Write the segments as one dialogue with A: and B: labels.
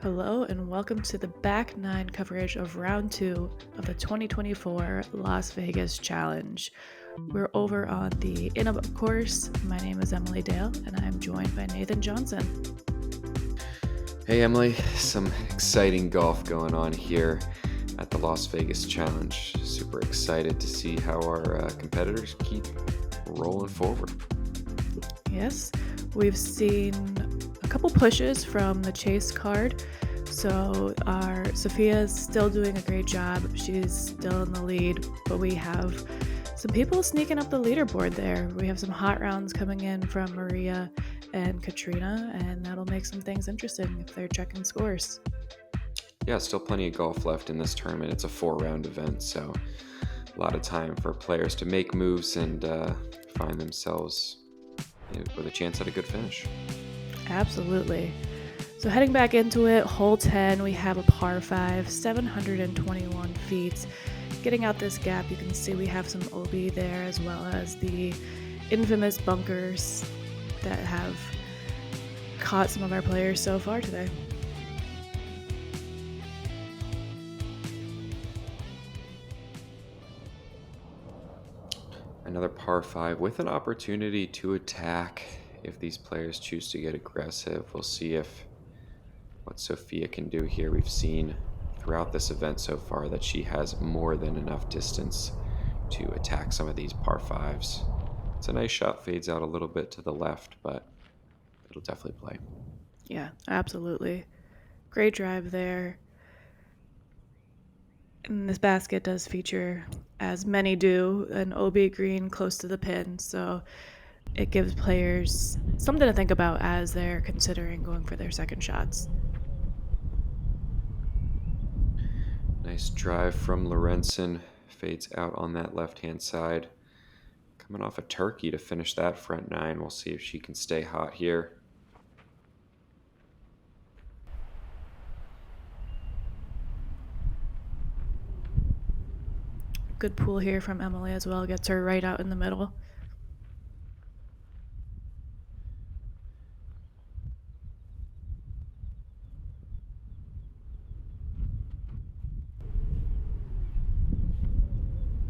A: Hello and welcome to the back nine coverage of round 2 of the 2024 Las Vegas Challenge. We're over on the Innova course. My name is Emily Dale and I'm joined by Nathan Johnson.
B: Hey Emily, some exciting golf going on here at the Las Vegas Challenge. Super excited to see how our competitors keep rolling forward.
A: Yes, we've seen a couple pushes from the chase card. So our Sofia is still doing a great job. She's still in the lead, but we have some people sneaking up the leaderboard there. We have some hot rounds coming in from Maria and Katrina, and that'll make some things interesting if they're checking scores.
B: Yeah, still plenty of golf left in this tournament. It's a 4-round event, so a lot of time for players to make moves and find themselves with a chance at a good finish.
A: Absolutely. So heading back into it, hole 10, we have a par 5, 721 feet. Getting out this gap, you can see we have some OB there as well as the infamous bunkers that have caught some of our players so far today.
B: Another par 5 with an opportunity to attack if these players choose to get aggressive. We'll see what Sofia can do here. We've seen throughout this event so far that she has more than enough distance to attack some of these par 5s. It's a nice shot, fades out a little bit to the left, but it'll definitely play.
A: Yeah, absolutely. Great drive there. And this basket does feature, as many do, an OB green close to the pin, so it gives players something to think about as they're considering going for their second shots.
B: Nice drive from Lorentzen, fades out on that left-hand side. Coming off a turkey to finish that front nine. We'll see if she can stay hot here.
A: Good pull here from Emily as well. Gets her right out in the middle.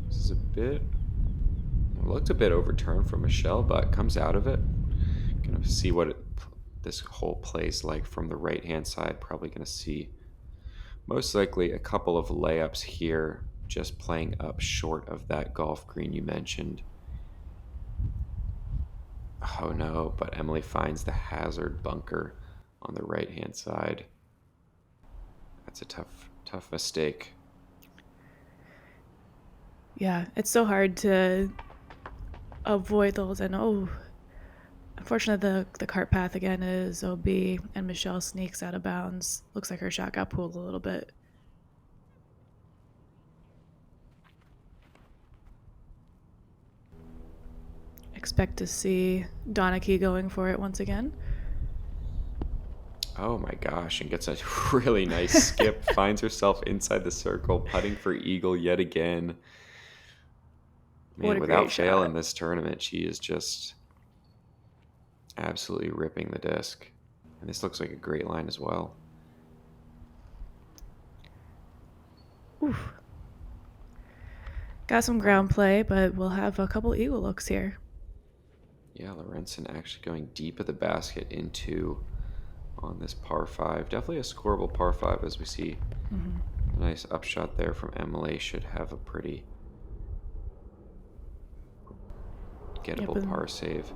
B: This is looked a bit overturned for Michelle, but comes out of it. Gonna see what this hole plays like from the right-hand side. Probably gonna see most likely a couple of layups here, just playing up short of that golf green you mentioned. Oh no, but Emily finds the hazard bunker on the right-hand side. That's a tough mistake.
A: Yeah, it's so hard to avoid those. And unfortunately, the cart path again is OB, and Michelle sneaks out of bounds. Looks like her shot got pulled a little bit. Expect to see Donnecke going for it once again.
B: Oh my gosh, and gets a really nice skip. Finds herself inside the circle, putting for eagle yet again. Man, without fail in this tournament, she is just absolutely ripping the disc. And this looks like a great line as well.
A: Oof. Got some ground play, but we'll have a couple eagle looks here.
B: Yeah, Lorentzen actually going deep at the basket into on this par 5. Definitely a scoreable par 5 as we see. A nice upshot there from Emily. Should have a pretty gettable par save.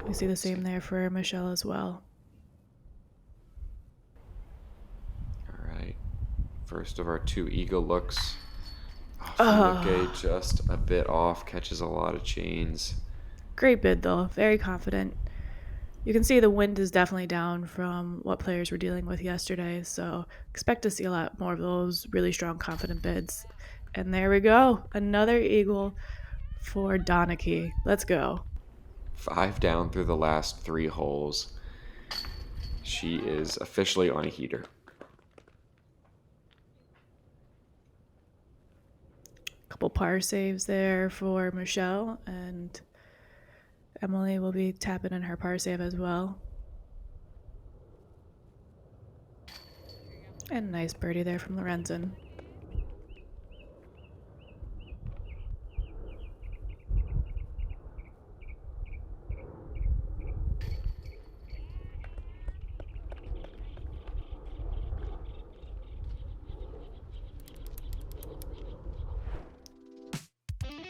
A: We see the same there for Michelle as well.
B: All right. First of our 2 eagle looks. Lykke just a bit off, catches a lot of chains.
A: Great bid though, very confident. You can see the wind is definitely down from what players were dealing with yesterday, so expect to see a lot more of those really strong, confident bids. And there we go, another eagle for Donnecke. Let's go.
B: 5 down through the last 3 holes. She is officially on a heater.
A: Couple par saves there for Michelle, and Emily will be tapping in her par save as well. And nice birdie there from Lorentzen.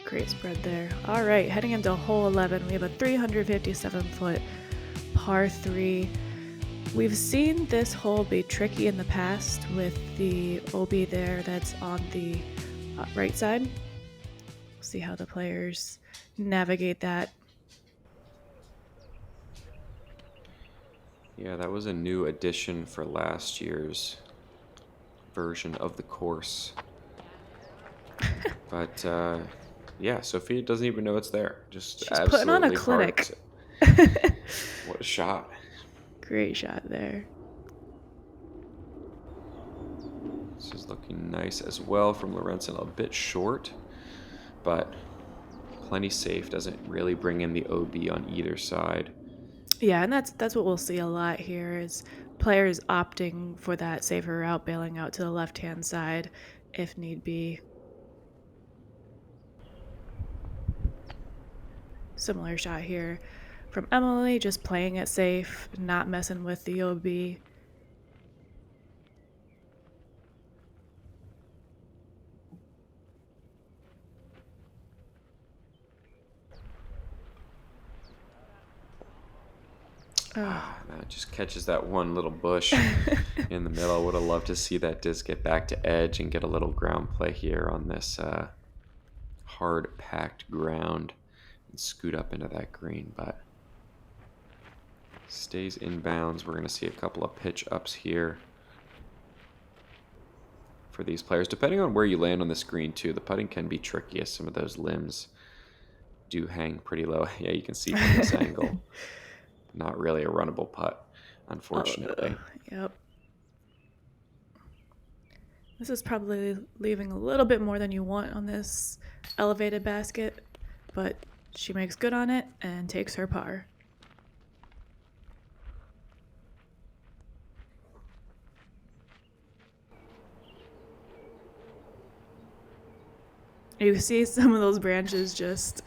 A: Great spread there. All right, heading into hole 11, we have a 357-foot par 3. We've seen this hole be tricky in the past with the OB there that's on the right side. We'll see how the players navigate that.
B: Yeah, that was a new addition for last year's version of the course. But yeah, Sofia doesn't even know it's there. Just
A: She's putting on a clinic.
B: What a shot.
A: Great shot there.
B: This is looking nice as well from Lorentzen. A bit short, but plenty safe. Doesn't really bring in the OB on either side.
A: Yeah, and that's what we'll see a lot here is players opting for that safer route, bailing out to the left-hand side if need be. Similar shot here from Emily, just playing it safe, not messing with the OB.
B: That just catches that one little bush in the middle. Would have loved to see that disc get back to edge and get a little ground play here on this hard packed ground and scoot up into that green, but stays inbounds. We're going to see a couple of pitch ups here for these players. Depending on where you land on the screen too, the putting can be tricky as some of those limbs do hang pretty low. Yeah, you can see from this angle. Not really a runnable putt, unfortunately.
A: Yep. This is probably leaving a little bit more than you want on this elevated basket, but she makes good on it and takes her par. You see some of those branches just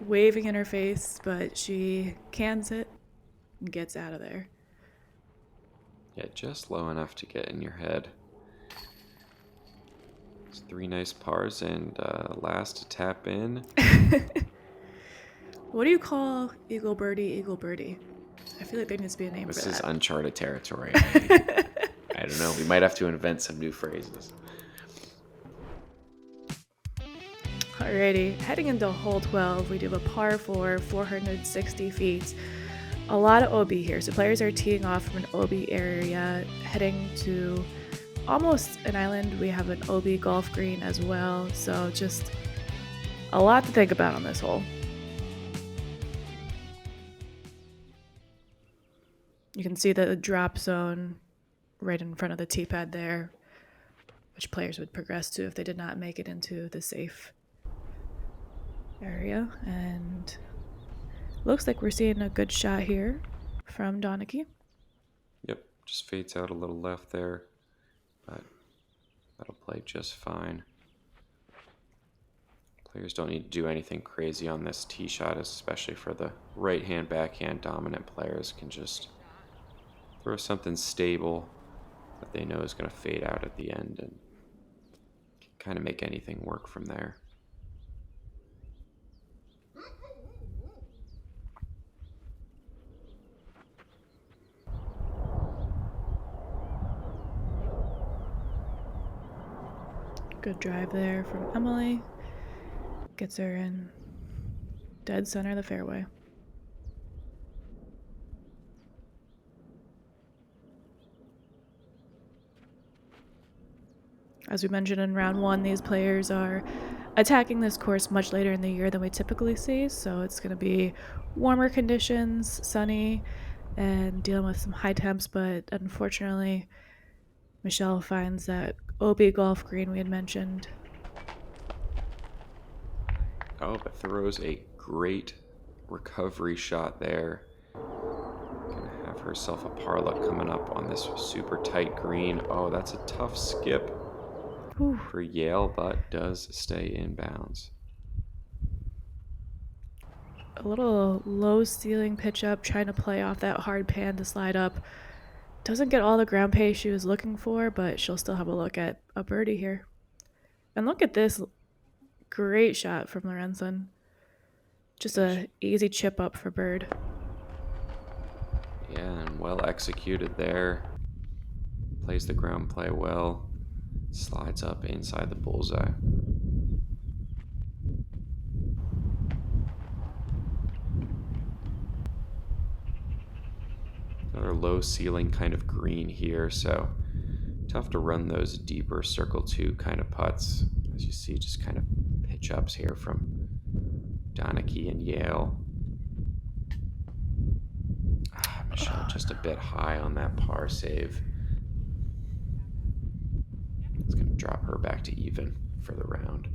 A: waving in her face, but she cans it and gets out of there.
B: Yeah, just low enough to get in your head. It's 3 nice pars and last to tap in.
A: What do you call eagle birdie? I feel like there needs to be a name for that.
B: This is uncharted territory. I don't know. We might have to invent some new phrases.
A: Alrighty, heading into hole 12, we do a par 4, 460 feet. A lot of OB here, so players are teeing off from an OB area, heading to almost an island. We have an OB golf green as well, so just a lot to think about on this hole. You can see the drop zone right in front of the tee pad there, which players would progress to if they did not make it into the safe area. And looks like we're seeing a good shot here from Donnecke.
B: Yep, just fades out a little left there, but that'll play just fine. Players don't need to do anything crazy on this tee shot, especially for the right-hand, backhand dominant players. Can just throw something stable that they know is going to fade out at the end and kind of make anything work from there.
A: Good drive there from Emily. Gets her in dead center of the fairway. As we mentioned in round 1, these players are attacking this course much later in the year than we typically see, so it's going to be warmer conditions, sunny, and dealing with some high temps, but unfortunately Michelle finds that OB golf green we had mentioned.
B: Oh, but throws a great recovery shot there. Gonna have herself a par look coming up on this super tight green. Oh, that's a tough skip
A: Whew.
B: for Yale, but does stay in bounds.
A: A little low ceiling pitch up, trying to play off that hard pan to slide up. Doesn't get all the ground pace she was looking for, but she'll still have a look at a birdie here. And look at this great shot from Lorentzen. Just a easy chip up for bird.
B: Yeah, and well executed there. Plays the ground play well. Slides up inside the bullseye. Another low ceiling kind of green here, so tough to run those deeper circle 2 kind of putts. As you see, just kind of pitch ups here from Donnecke and Yale. Michelle just a bit high on that par save. It's going to drop her back to even for the round.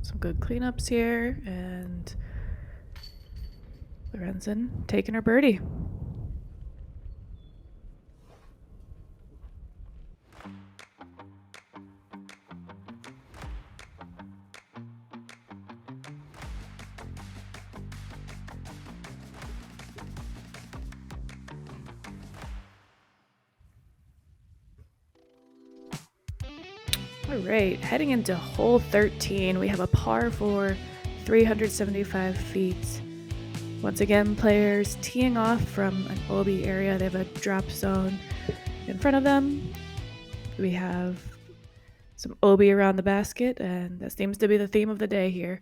A: Some good cleanups here, and Lorentzen taking her birdie. All right, heading into hole 13, we have a par 4, 375 feet. Once again, players teeing off from an OB area. They have a drop zone in front of them. We have some OB around the basket, and that seems to be the theme of the day here.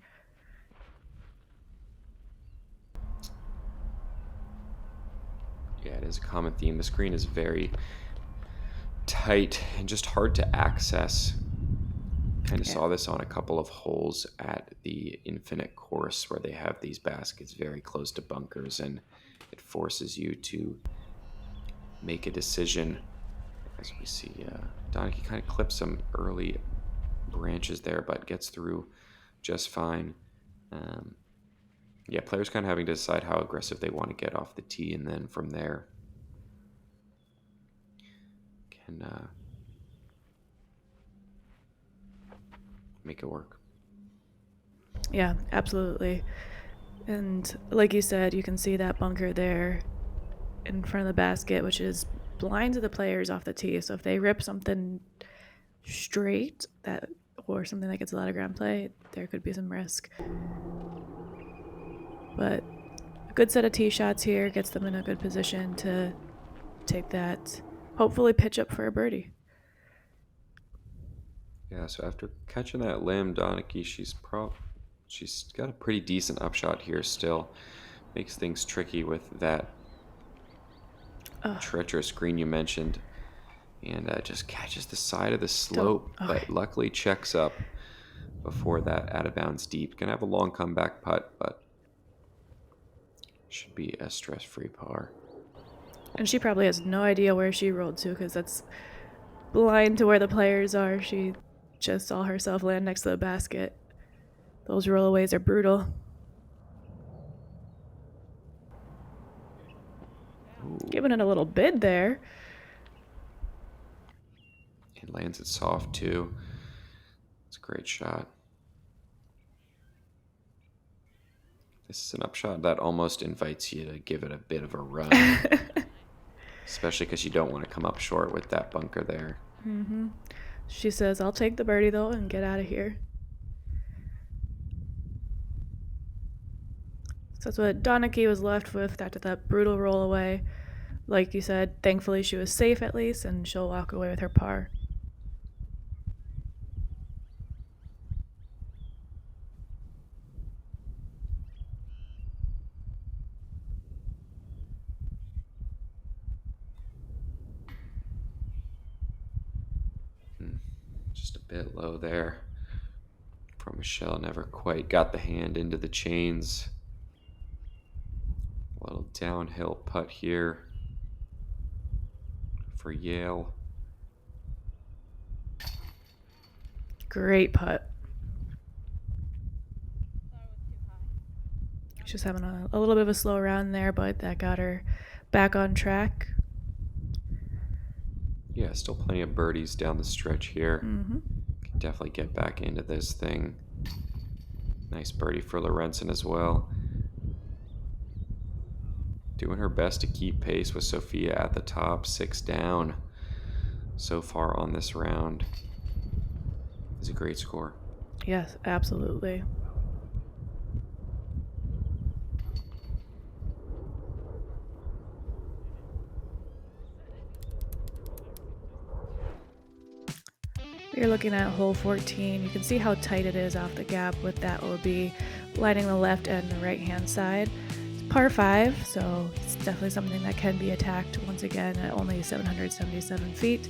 B: Yeah, it is a common theme. The screen is very tight and just hard to access. Kind of saw this on a couple of holes at the Infinite course where they have these baskets very close to bunkers, and it forces you to make a decision. As we see, Donnecke kind of clips some early branches there, but gets through just fine. Yeah, players kind of having to decide how aggressive they want to get off the tee, and then from there can make it work.
A: Yeah, absolutely. And like you said, you can see that bunker there in front of the basket, which is blind to the players off the tee. So if they rip something straight or something that gets a lot of ground play, there could be some risk. But a good set of tee shots here gets them in a good position to take that, hopefully pitch up for a birdie.
B: Yeah, so after catching that limb, Donnecke, she's got a pretty decent upshot here still. Makes things tricky with that treacherous green you mentioned. And just catches the side of the slope, but luckily checks up before that out of bounds deep. Gonna have a long comeback putt, but should be a stress-free par.
A: And she probably has no idea where she rolled to, because that's blind to where the players are. She just saw herself land next to the basket. Those rollaways are brutal.
B: Ooh.
A: Giving it a little bid there.
B: And lands it soft too. It's a great shot. This is an upshot that almost invites you to give it a bit of a run. Especially because you don't want to come up short with that bunker there.
A: Mm-hmm. She says, I'll take the birdie, though, and get out of here. So that's what Donnecke was left with after that brutal roll away. Like you said, thankfully she was safe at least, and she'll walk away with her par.
B: Just a Bit low there from Michelle. Never quite got the hand into the chains. A little downhill putt here for Yale.
A: Great putt. She's having a little bit of a slow round there, but that got her back on track.
B: Yeah, still plenty of birdies down the stretch here. Can definitely get back into this thing. Nice birdie for Lorentzen as well. Doing her best to keep pace with Sofia at the top. 6 down so far on this round. It's a great score.
A: Yes, absolutely. You're looking at hole 14. You can see how tight it is off the gap with that OB lining the left and the right hand side. It's par 5, so it's definitely something that can be attacked once again at only 777 feet.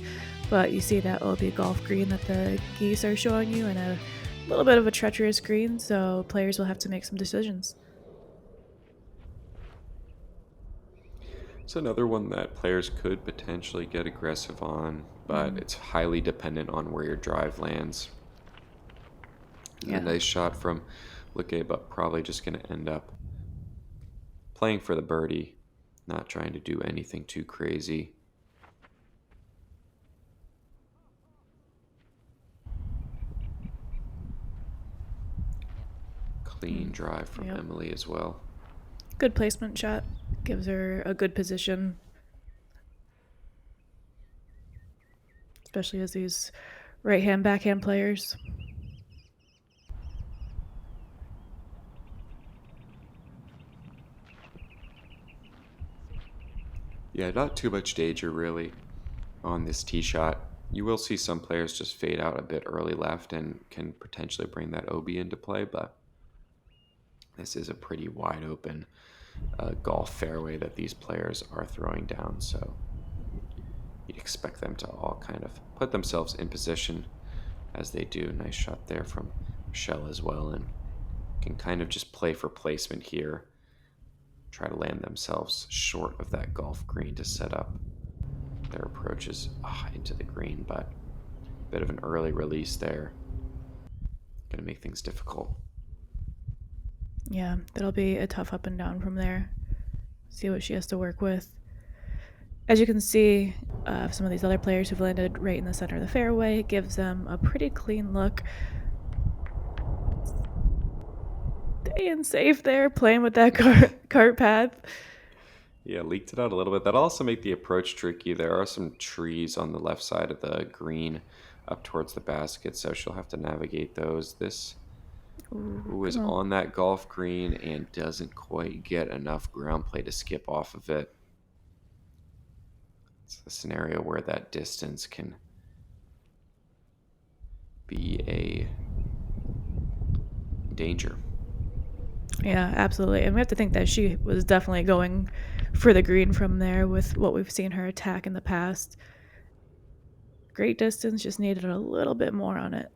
A: But you see that OB golf green that the geese are showing you, and a little bit of a treacherous green, so players will have to make some decisions.
B: It's another one that players could potentially get aggressive on, but it's highly dependent on where your drive lands.
A: Yeah.
B: A nice shot from Lykke, but probably just going to end up playing for the birdie, not trying to do anything too crazy. Clean drive from Emily as well.
A: Good placement shot. Gives her a good position. Especially as these right-hand, backhand players.
B: Yeah, not too much danger really on this tee shot. You will see some players just fade out a bit early left and can potentially bring that OB into play, but this is a pretty wide open golf fairway that these players are throwing down, so you'd expect them to all kind of put themselves in position as they do. Nice shot there from Michelle as well, and can kind of just play for placement here, try to land themselves short of that golf green to set up their approaches into the green, but a bit of an early release there. Gonna make things difficult.
A: Yeah, that'll be a tough up and down from there. See what she has to work with. As you can see, some of these other players who've landed right in the center of the fairway, it gives them a pretty clean look. Staying safe there, playing with that cart path.
B: Yeah, leaked it out a little bit. That'll also make the approach tricky. There are some trees on the left side of the green up towards the basket, so she'll have to navigate those. This who is on that golf green and doesn't quite get enough ground play to skip off of it. It's a scenario where that distance can be a danger.
A: Yeah, absolutely. And we have to think that she was definitely going for the green from there with what we've seen her attack in the past. Great distance, just needed a little bit more on it.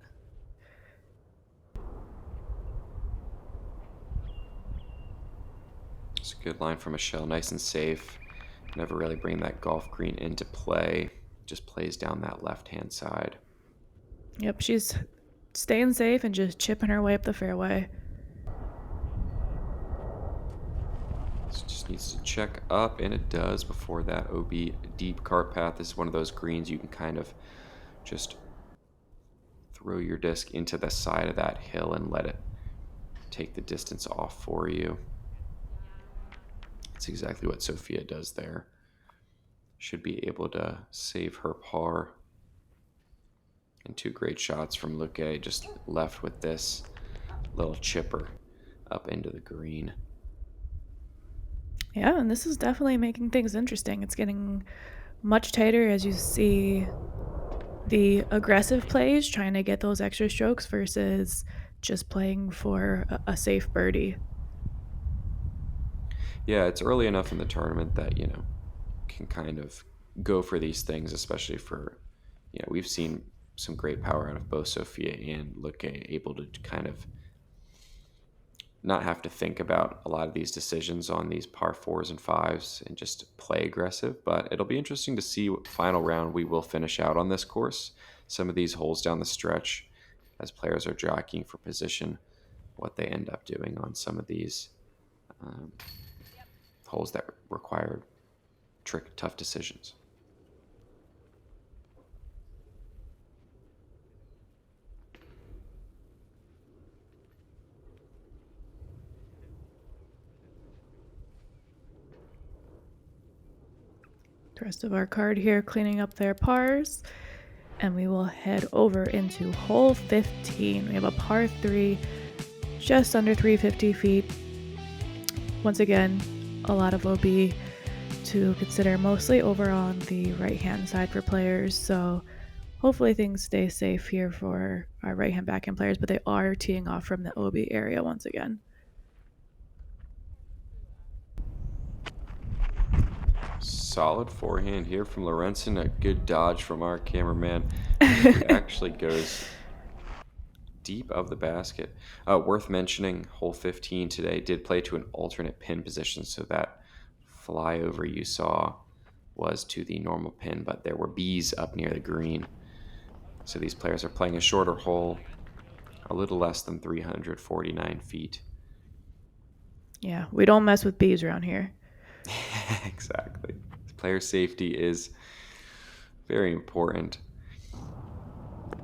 B: It's a good line from Michelle, nice and safe. Never really bring that golf green into play. Just plays down that left-hand side.
A: Yep, she's staying safe and just chipping her way up the fairway.
B: Just needs to check up, and it does before that OB deep cart path. This is one of those greens you can kind of just throw your disc into the side of that hill and let it take the distance off for you. That's exactly what Sofia does there. Should be able to save her par. And 2 great shots from Lykke, just left with this little chipper up into the green.
A: Yeah, and this is definitely making things interesting. It's getting much tighter as you see the aggressive plays, trying to get those extra strokes versus just playing for a safe birdie.
B: Yeah, it's early enough in the tournament that, can kind of go for these things, especially for, we've seen some great power out of both Sofia and Lykke, able to kind of not have to think about a lot of these decisions on these par 4s and 5s and just play aggressive. But it'll be interesting to see what final round we will finish out on this course. Some of these holes down the stretch, as players are jockeying for position, what they end up doing on some of these holes that require tough decisions.
A: The rest of our card here cleaning up their pars, and we will head over into hole 15. We have a par 3, just under 350 feet. Once again, a lot of OB to consider, mostly over on the right hand side for players, so hopefully things stay safe here for our right hand backhand players, but they are teeing off from the OB area once again.
B: Solid forehand here from Lorentzen. A good dodge from our cameraman, who actually goes deep of the basket. Worth mentioning, hole 15 today did play to an alternate pin position, so that flyover you saw was to the normal pin, but there were bees up near the green. So these players are playing a shorter hole, a little less than 349 feet.
A: Yeah, we don't mess with bees around here.
B: Exactly. Player safety is very important.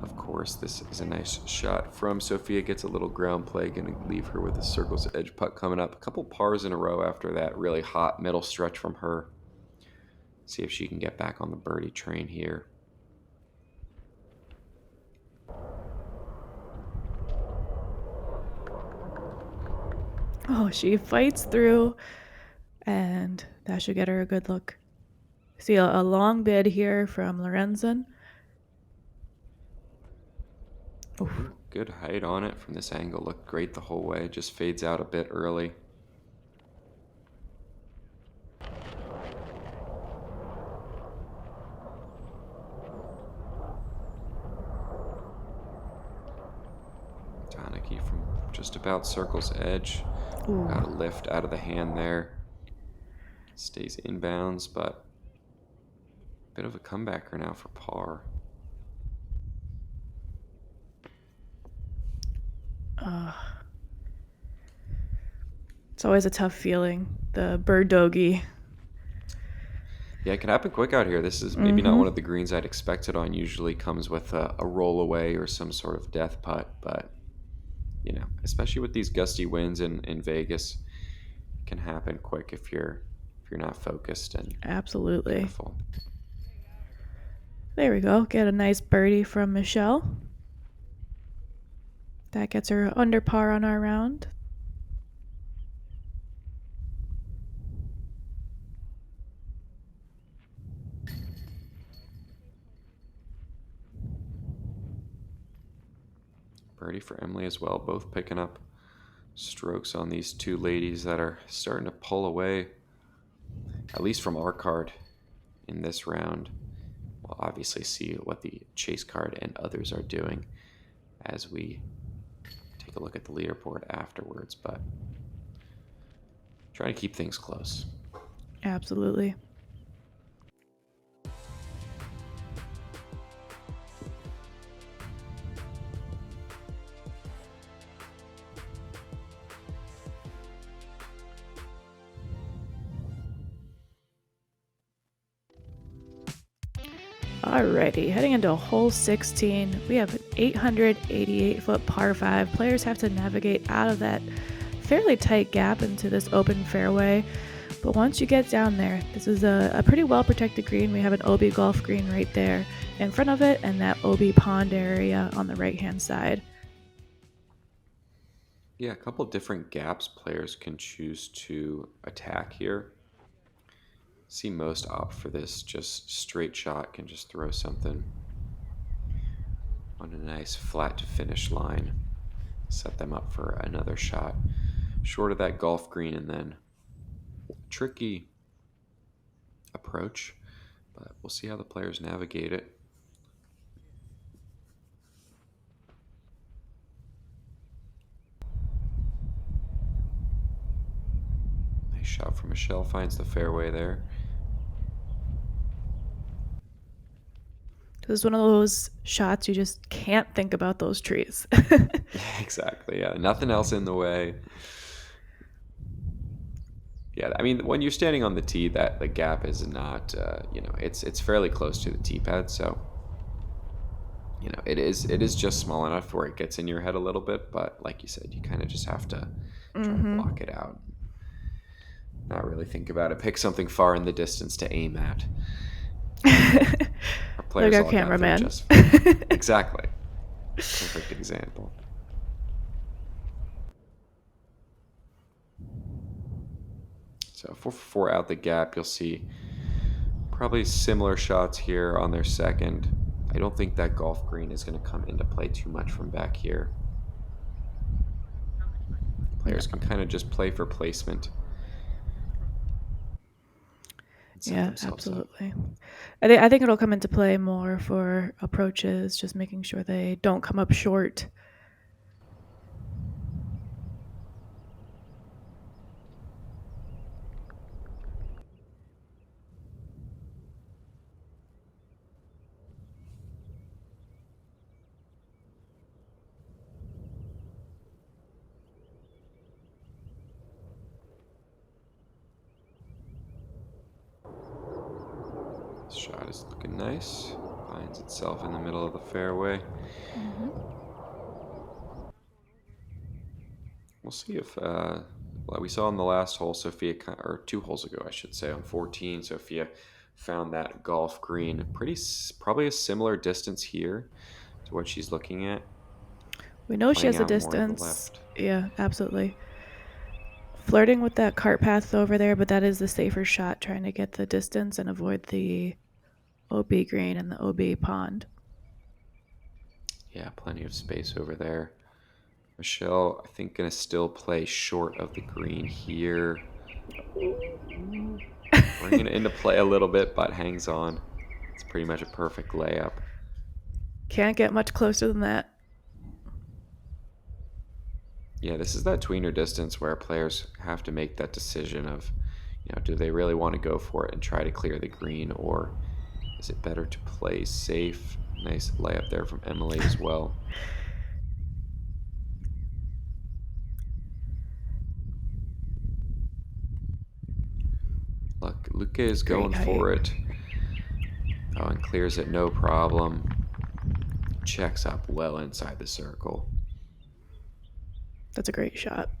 B: Of course, this is a nice shot from Sofia. Gets a little ground play. Going to leave her with a circle's edge putt coming up. A couple pars in a row after that really hot middle stretch from her. See if she can get back on the birdie train here.
A: Oh, she fights through, and that should get her a good look. See a long bid here from Lorentzen.
B: Good height on it from this angle. Looked great the whole way. Just fades out a bit early. Donnecke from just about circle's edge.
A: Ooh.
B: Got a lift out of the hand there. Stays inbounds, but a bit of a comebacker now for par.
A: It's always a tough feeling, the bird doggy.
B: Yeah, it can happen quick out here. This is maybe not one of the greens I'd expected on. Usually comes with a roll away or some sort of death putt, but you know, especially with these gusty winds in Vegas, it can happen quick if you're not focused and
A: absolutely
B: careful.
A: There we go. Get a nice birdie from Michelle. That gets her under par on our round.
B: Birdie for Emily as well, both picking up strokes on these two ladies that are starting to pull away, at least from our card in this round. We'll obviously see what the chase card and others are doing as we take a look at the leaderboard afterwards, but trying to keep things close.
A: Absolutely. Alrighty, heading into hole 16, we have an 888-foot par 5. Players have to navigate out of that fairly tight gap into this open fairway. But once you get down there, this is a pretty well-protected green. We have an OB golf green right there in front of it, and that OB pond area on the right-hand side.
B: Yeah, a couple different gaps players can choose to attack here. See most opt for this just straight shot, can just throw something on a nice flat to finish line, set them up for another shot short of that golf green, and then tricky approach, but we'll see how the players navigate it. Nice shot from Michelle. Finds the fairway there.
A: This is one of those shots you just can't think about those trees.
B: Exactly, yeah. Nothing else in the way. Yeah, I mean, when you're standing on the tee, that the gap is not, it's fairly close to the tee pad, so it is just small enough where it gets in your head a little bit. But like you said, you kind of just have to try to block it out, not really think about it. Pick something far in the distance to aim at. Our players
A: Like our
B: all got there
A: cameraman.
B: just fine. Exactly. Perfect example. So 4-4 out the gap, you'll see probably similar shots here on their second. I don't think that golf green is going to come into play too much from back here. Players can kind of just play for placement.
A: Yeah, absolutely. I think it'll come into play more for approaches, just making sure they don't come up short.
B: This shot is looking nice. Finds itself in the middle of the fairway. We'll see if, well, we saw on the last hole, Sofia, or 2 holes ago, I should say, on 14, Sofia found that golf green probably a similar distance here to what she's looking at.
A: We know she has a
B: Playing out more to the
A: distance.
B: left.
A: Yeah, absolutely. Flirting with that cart path over there, but that is the safer shot, trying to get the distance and avoid the OB green and the OB pond.
B: Yeah, plenty of space over there. Michelle, I think, going to still play short of the green here. Bringing it into play a little bit, but hangs on. It's pretty much a perfect layup.
A: Can't get much closer than that.
B: Yeah, this is that tweener distance where players have to make that decision of, do they really want to go for it and try to clear the green, or is it better to play safe? Nice layup there from Emily as well. Look, Lykke is going for it. Oh, and clears it no problem. Checks up well inside the circle.
A: That's a great shot.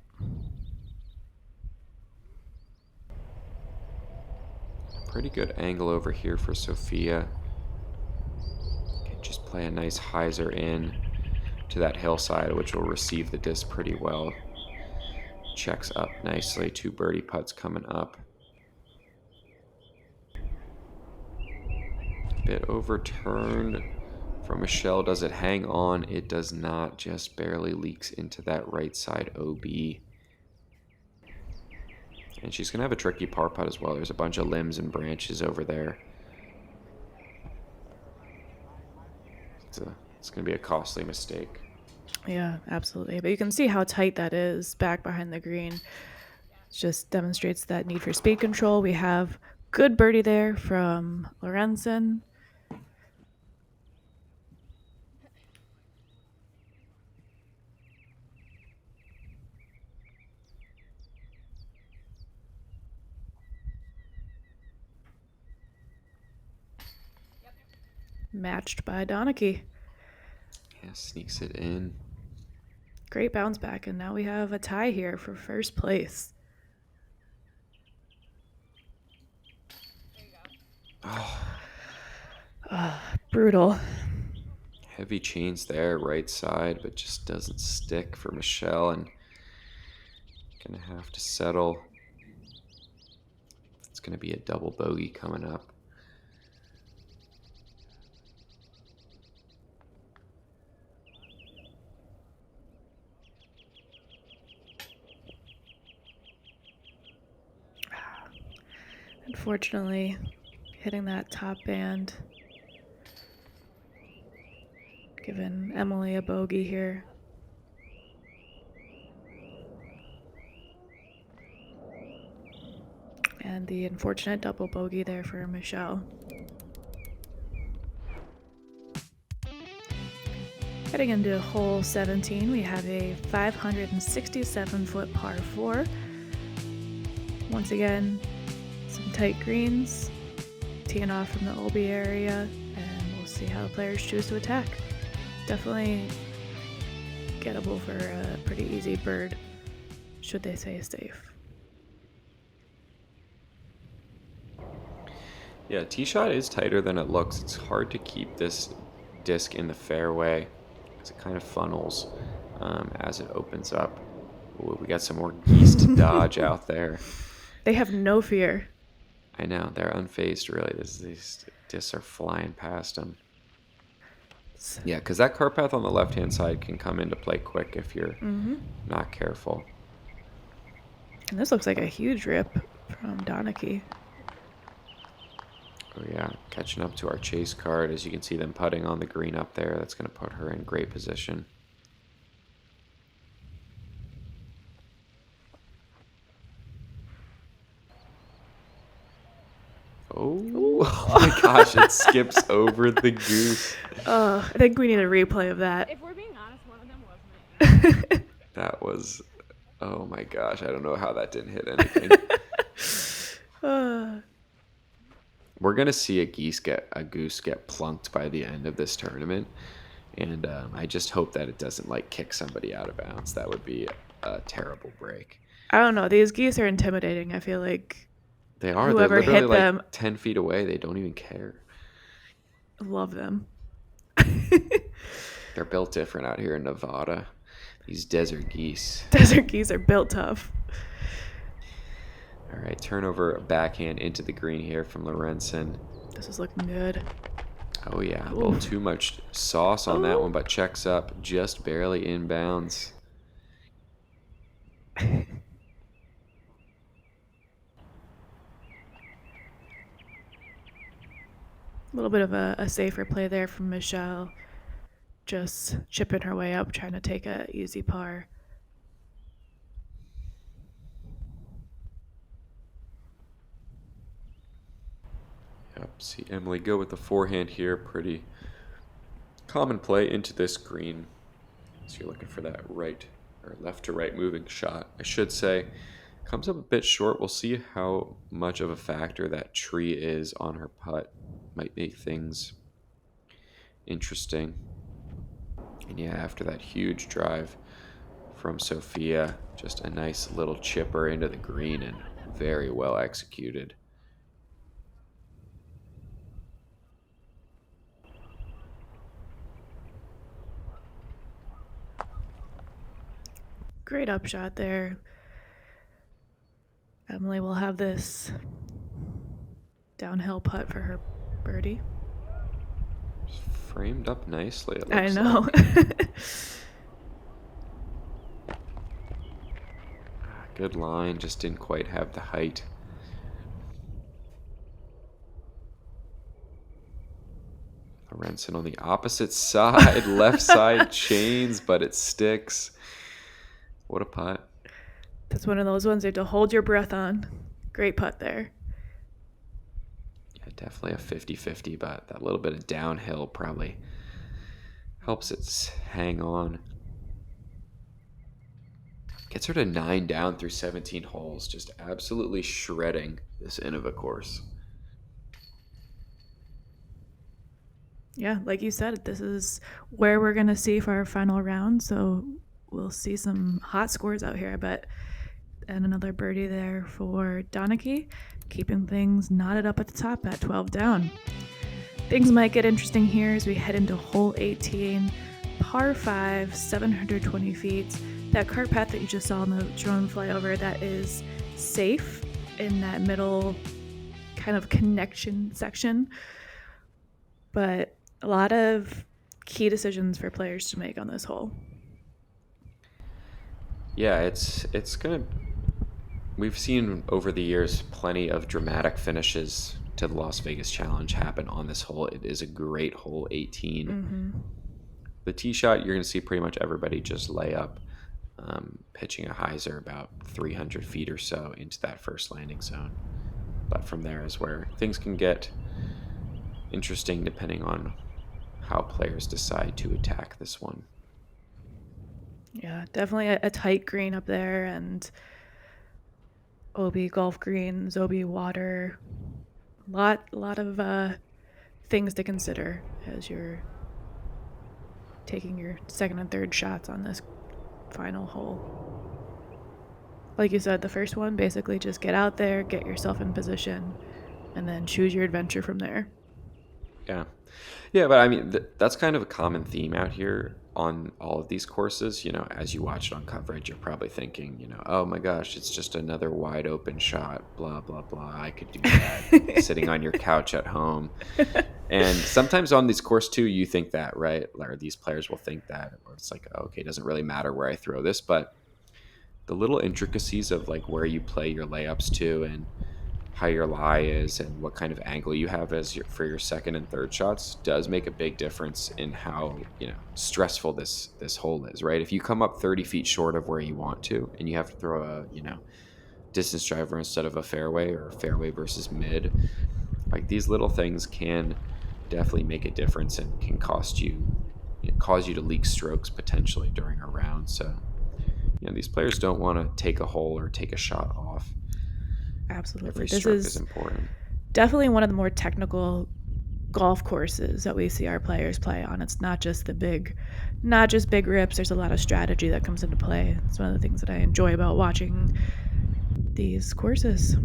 B: Pretty good angle over here for Sofia. Can just play a nice hyzer in to that hillside, which will receive the disc pretty well. Checks up nicely. 2 birdie putts coming up. Bit overturned from Michelle. Does it hang on? It does not. Just barely leaks into that right side OB. And she's going to have a tricky par putt as well. There's a bunch of limbs and branches over there. It's going to be a costly mistake.
A: Yeah, absolutely. But you can see how tight that is back behind the green. It just demonstrates that need for speed control. We have good birdie there from Lorentzen. Matched by Donnecke.
B: Yeah, sneaks it in.
A: Great bounce back, and now we have a tie here for first place. Brutal.
B: Heavy chains there, right side, but just doesn't stick for Michelle, and gonna have to settle. It's gonna be a double bogey coming up.
A: Unfortunately, hitting that top band, giving Emily a bogey here. And the unfortunate double bogey there for Michelle. Heading into hole 17, we have a 567-foot par 4. Once again, some tight greens, teeing off from the Olby area, and we'll see how the players choose to attack. Definitely gettable for a pretty easy bird, should they stay safe.
B: Yeah, tee shot is tighter than it looks. It's hard to keep this disc in the fairway because it kind of funnels as it opens up. Ooh, we got some more geese to dodge out there.
A: They have no fear.
B: I know, they're unfazed really. These discs are flying past them. Yeah, because that cart path on the left-hand side can come into play quick if you're not careful.
A: And this looks like a huge rip from Donnecke.
B: Oh yeah, catching up to our chase card. As you can see them putting on the green up there. That's going to put her in great position. Oh my gosh, it skips over the goose.
A: I think we need a replay of that.
C: If we're being honest, one of them wasn't.
B: That was, oh my gosh, I don't know how that didn't hit anything. We're going to see a goose get plunked by the end of this tournament. And I just hope that it doesn't like kick somebody out of bounds. That would be a terrible break.
A: I don't know. These geese are intimidating. I feel like
B: they are.
A: Whoever
B: They're literally
A: hit them,
B: 10 feet away. They don't even care.
A: Love them.
B: They're built different out here in Nevada. These desert geese.
A: Desert geese are built tough.
B: All right, turnover backhand into the green here from Lorentzen.
A: This is looking good.
B: Oh yeah, a little too much sauce on that one, but checks up just barely inbounds.
A: A little bit of a safer play there from Michelle. Just chipping her way up, trying to take a easy par.
B: Yep, see Emily go with the forehand here. Pretty common play into this green. So you're looking for that right or left to right moving shot, I should say. Comes up a bit short. We'll see how much of a factor that tree is on her putt. Might make things interesting. And yeah, after that huge drive from Sofia, just a nice little chipper into the green and very well executed.
A: Great upshot there. Emily will have this downhill putt for her birdie.
B: Framed up nicely, it looks
A: I know.
B: like. Good line, just didn't quite have the height. Lorentzen on the opposite side, left side chains, but it sticks. What a putt.
A: That's one of those ones you have to hold your breath on. Great putt there.
B: Yeah, definitely a 50-50, but that little bit of downhill probably helps it hang on. Gets her to 9 down through 17 holes, just absolutely shredding this Innova course.
A: Yeah, like you said, this is where we're going to see for our final round, so we'll see some hot scores out here, I bet. And another birdie there for Donnecke, keeping things knotted up at the top at 12 down. Things might get interesting here as we head into hole 18, par 5, 720 feet. That cart path that you just saw in the drone flyover, that is safe in that middle kind of connection section. But a lot of key decisions for players to make on this hole.
B: Yeah, it's gonna. We've seen over the years plenty of dramatic finishes to the Las Vegas Challenge happen on this hole. It is a great hole, 18.
A: Mm-hmm.
B: The tee shot, you're gonna see pretty much everybody just lay up, pitching a hyzer about 300 feet or so into that first landing zone. But from there is where things can get interesting depending on how players decide to attack this one.
A: Yeah, definitely a tight green up there, and OB golf greens, OB water. Lot of things to consider as you're taking your second and third shots on this final hole. Like you said, the first one, basically just get out there, get yourself in position, and then choose your adventure from there.
B: Yeah. Yeah, but I mean, that's kind of a common theme out here on all of these courses. As you watch it on coverage, you're probably thinking, oh my gosh, it's just another wide open shot, blah, blah, blah. I could do that sitting on your couch at home. And sometimes on this course too, you think that, right? Or these players will think that, or it's like, okay, it doesn't really matter where I throw this, but the little intricacies of like where you play your layups to and how your lie is and what kind of angle you have for your second and third shots does make a big difference in how stressful this hole is, right? If you come up 30 feet short of where you want to and you have to throw a distance driver instead of a fairway, or fairway versus mid, like these little things can definitely make a difference and can cause you to leak strokes potentially during a round. So these players don't want to take a hole or take a shot off.
A: Absolutely.
B: Every
A: This
B: stroke
A: is
B: is important.
A: definitely one of the more technical golf courses that we see our players play on. It's not just big rips. There's a lot of strategy that comes into play. It's one of the things that I enjoy about watching these courses.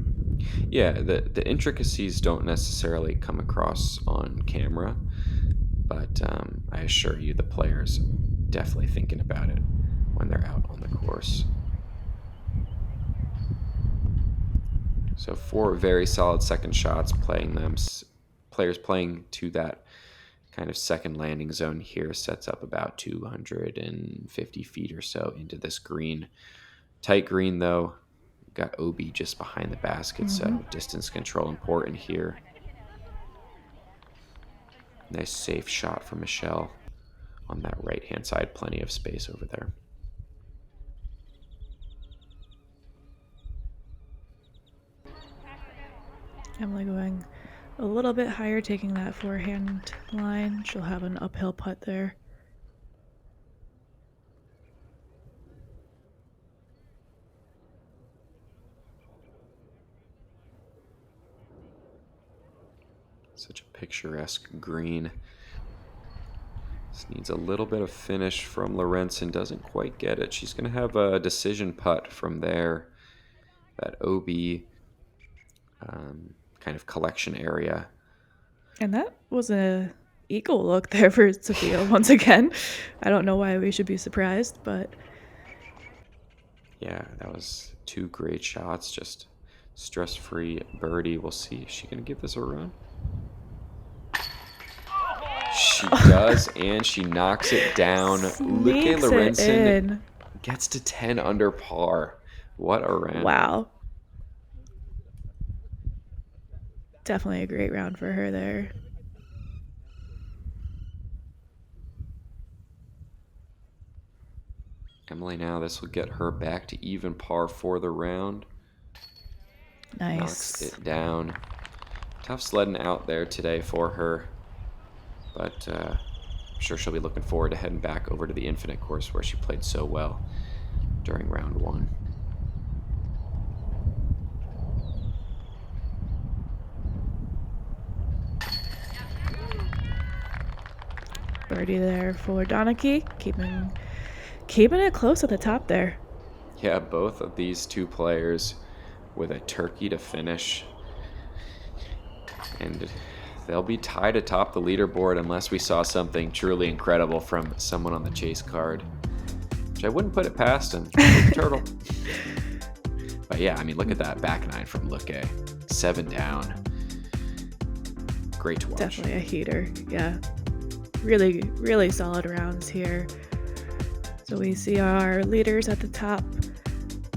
B: Yeah, the intricacies don't necessarily come across on camera, but I assure you the players definitely thinking about it when they're out on the course. So 4 very solid second shots, players playing to that kind of second landing zone here sets up about 250 feet or so into this green. Tight green though, got OB just behind the basket, so distance control important here. Nice safe shot from Michelle on that right hand side, plenty of space over there.
A: Emily going a little bit higher, taking that forehand line. She'll have an uphill putt there.
B: Such a picturesque green. This needs a little bit of finish from Lorentzen. Doesn't quite get it. She's going to have a decision putt from there. That OB kind of collection area.
A: And that was a eagle look there for Sofia once again. I don't know why we should be surprised, but
B: yeah, that was 2 great shots. Just stress-free birdie. We'll see. Is she going to give this a run? She does, and she knocks it down. Lykke Lorentzon gets to 10 under par. What a round.
A: Wow. Definitely a great round for her there.
B: Emily now, this will get her back to even par for the round.
A: Nice.
B: Knocks it down. Tough sledding out there today for her. But I'm sure she'll be looking forward to heading back over to the Infinite course where she played so well during round 1.
A: Birdie there for Donnecke, keeping it close at the top there.
B: Yeah, both of these 2 players with a turkey to finish. And they'll be tied atop the leaderboard unless we saw something truly incredible from someone on the chase card, which I wouldn't put it past him. Turtle. But yeah, I mean, look at that back 9 from Lykke. 7 down. Great to watch.
A: Definitely a heater. Yeah. Really, really solid rounds here. So we see our leaders at the top.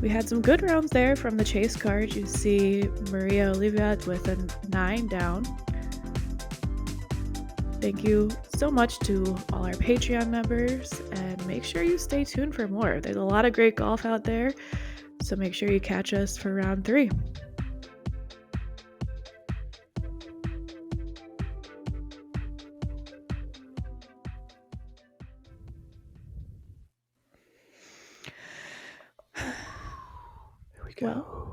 A: We had some good rounds there from the chase card. You see Maria Oliviet with a 9 down. Thank you so much to all our Patreon members, and make sure you stay tuned for more. There's a lot of great golf out there, so make sure you catch us for round 3. Well,